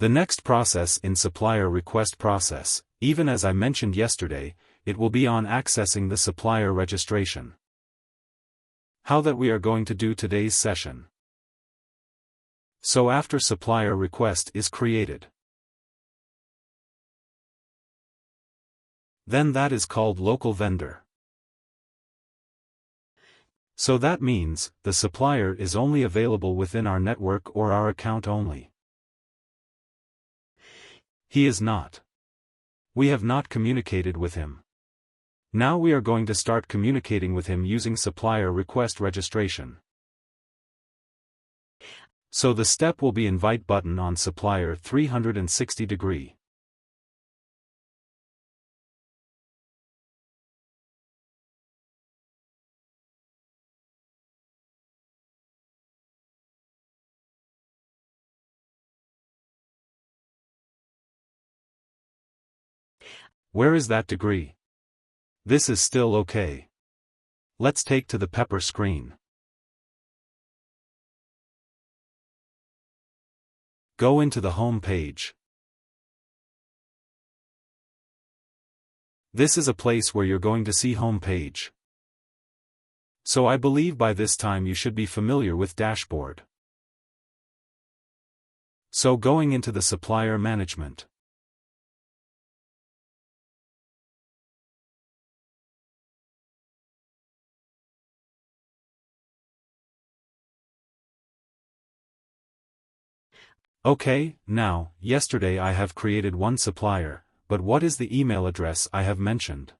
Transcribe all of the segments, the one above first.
The next process in supplier request process, even as I mentioned yesterday, it will be on accessing the supplier registration. How that we are going to do today's session. So after supplier request is created, then that is called local vendor. So that means, the supplier is only available within our network or our account only. He is not. We have not communicated with him. Now we are going to start communicating with him using supplier request registration. So the step will be invite button on supplier 360°. Where is that degree? This is still okay. Let's take to the pepper screen. Go into the home page. This is a place where you're going to see home page. So I believe by this time you should be familiar with dashboard. So going into the supplier management. Okay, now, yesterday I have created one supplier, but what is the email address I have mentioned?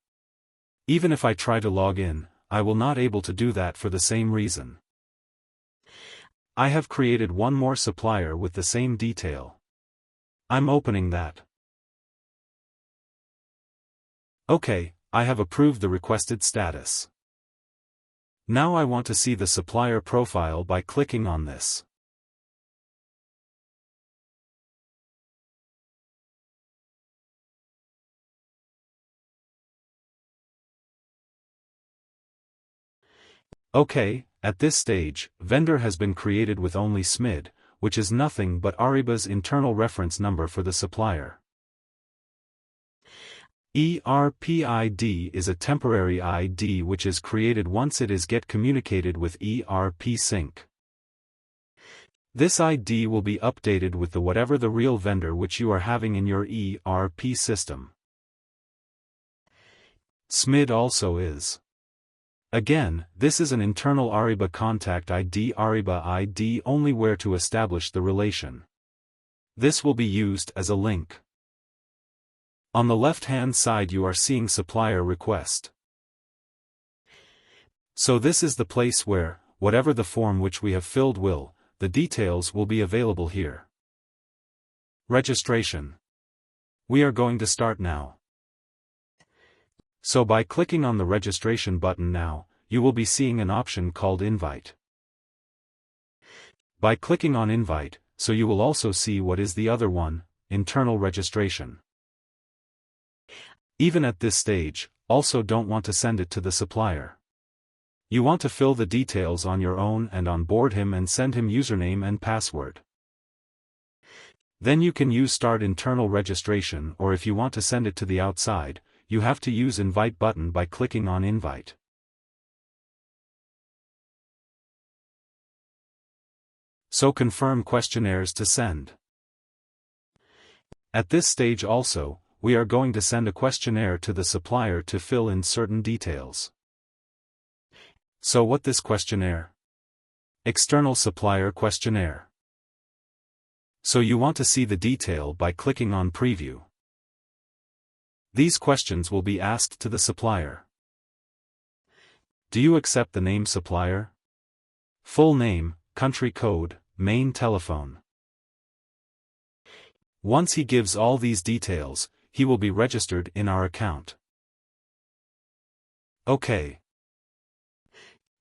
Even if I try to log in, I will not able to do that for the same reason. I have created one more supplier with the same detail. I'm opening that. Okay, I have approved the requested status. Now I want to see the supplier profile by clicking on this. Okay, at this stage, vendor has been created with only SMID, which is nothing but Ariba's internal reference number for the supplier. ERP ID is a temporary ID which is created once it is get communicated with ERP sync. This ID will be updated with the whatever the real vendor which you are having in your ERP system. SMID also is. Again, this is an internal Ariba contact ID. Ariba ID only where to establish the relation. This will be used as a link. On the left-hand side you are seeing supplier request. So this is the place where, whatever the form which we have filled the details will be available here. Registration. We are going to start now. So by clicking on the registration button now, you will be seeing an option called Invite. By clicking on Invite, so you will also see what is the other one, internal registration. Even at this stage, also don't want to send it to the supplier. You want to fill the details on your own and onboard him and send him username and password. Then you can use Start Internal Registration, or if you want to send it to the outside, you have to use Invite button by clicking on Invite. So confirm questionnaires to send. At this stage also, we are going to send a questionnaire to the supplier to fill in certain details. So what this questionnaire? External supplier questionnaire. So you want to see the detail by clicking on Preview. These questions will be asked to the supplier. Do you accept the name supplier? Full name, country code, main telephone. Once he gives all these details, he will be registered in our account. Okay.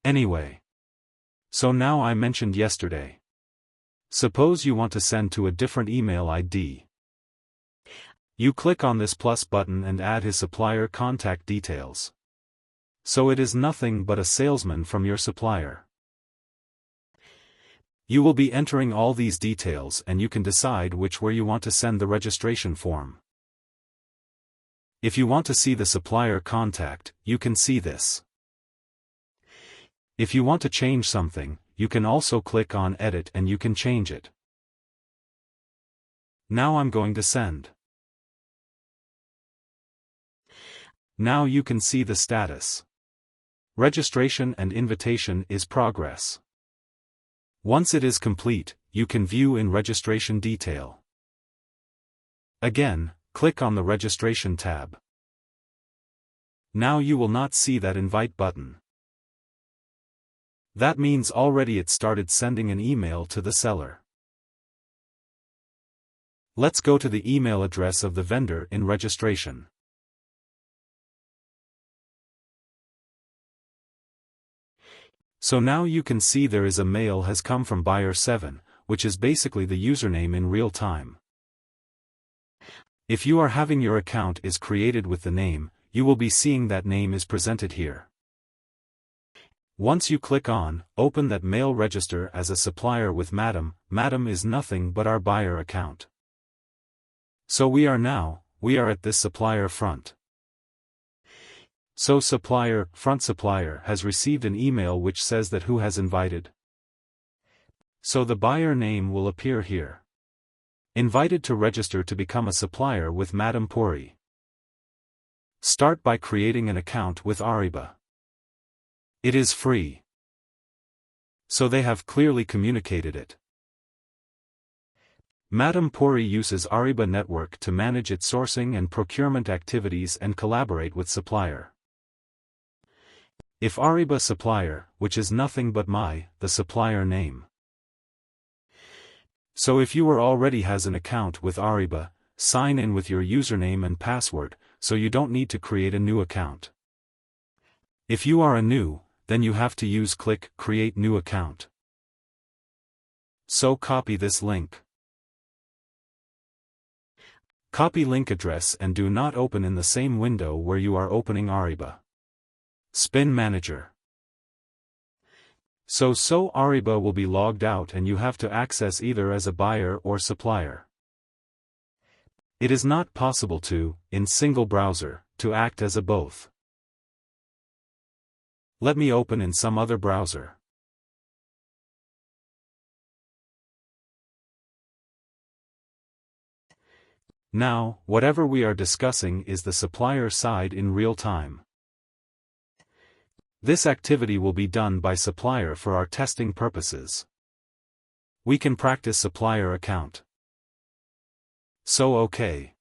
Anyway. So now I mentioned yesterday. Suppose you want to send to a different email ID. You click on this plus button and add his supplier contact details. So it is nothing but a salesman from your supplier. You will be entering all these details and you can decide where you want to send the registration form. If you want to see the supplier contact, you can see this. If you want to change something, you can also click on Edit and you can change it. Now I'm going to send. Now you can see the status. Registration and invitation is progress. Once it is complete, you can view in registration detail. Again, click on the registration tab. Now you will not see that invite button. That means already it started sending an email to the seller. Let's go to the email address of the vendor in registration. So now you can see there is a mail has come from buyer 7, which is basically the username in real time. If you are having your account is created with the name, you will be seeing that name is presented here. Once you click on, open that mail register as a supplier with Madam is nothing but our buyer account. So we are at this supplier front. So front supplier has received an email which says that who has invited. So the buyer name will appear here. Invited to register to become a supplier with Madam Puri. Start by creating an account with Ariba. It is free. So they have clearly communicated it. Madam Puri uses Ariba network to manage its sourcing and procurement activities and collaborate with supplier. If Ariba Supplier, which is nothing but the supplier name. So if you already has an account with Ariba, sign in with your username and password, so you don't need to create a new account. If you are a new, then you have to click Create New Account. So copy this link. Copy link address and do not open in the same window where you are opening Ariba. Spin Manager. So Ariba will be logged out and you have to access either as a buyer or supplier. It is not possible to, in single browser, to act as a both. Let me open in some other browser. Now, whatever we are discussing is the supplier side in real time. This activity will be done by supplier for our testing purposes. We can practice supplier account. So okay.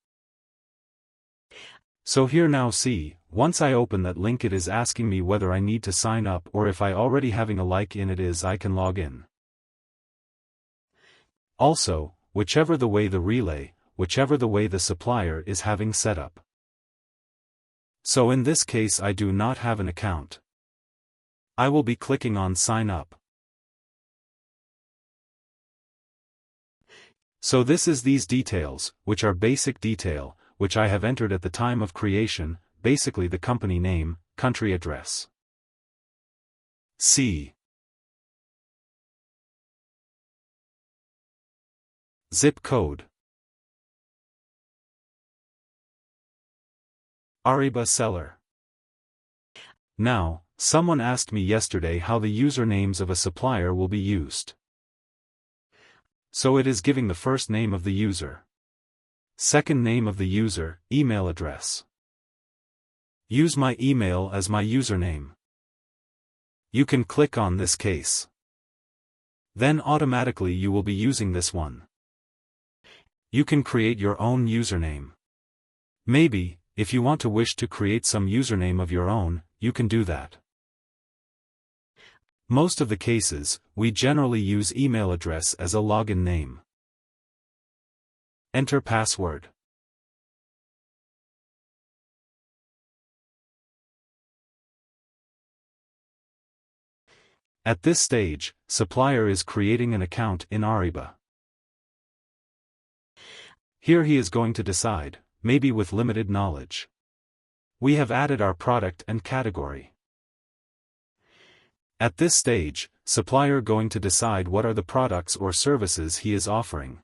So here now see, once I open that link it is asking me whether I need to sign up or if I already having a like in it is I can log in. Also, whichever the way the supplier is having set up. So in this case I do not have an account. I will be clicking on Sign Up. So this is these details, which are basic detail, which I have entered at the time of creation, basically the company name, country address. C. Zip code. Ariba seller. Now, someone asked me yesterday how the usernames of a supplier will be used. So it is giving the first name of the user. Second name of the user, email address. Use my email as my username. You can click on this case. Then automatically you will be using this one. You can create your own username. Maybe, if you want to wish to create some username of your own, you can do that. Most of the cases, we generally use email address as a login name. Enter password. At this stage, supplier is creating an account in Ariba. Here he is going to decide, maybe with limited knowledge. We have added our product and category. At this stage, supplier going to decide what are the products or services he is offering.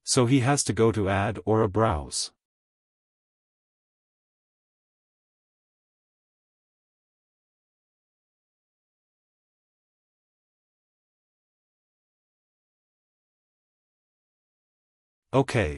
So he has to go to add or a browse. Okay,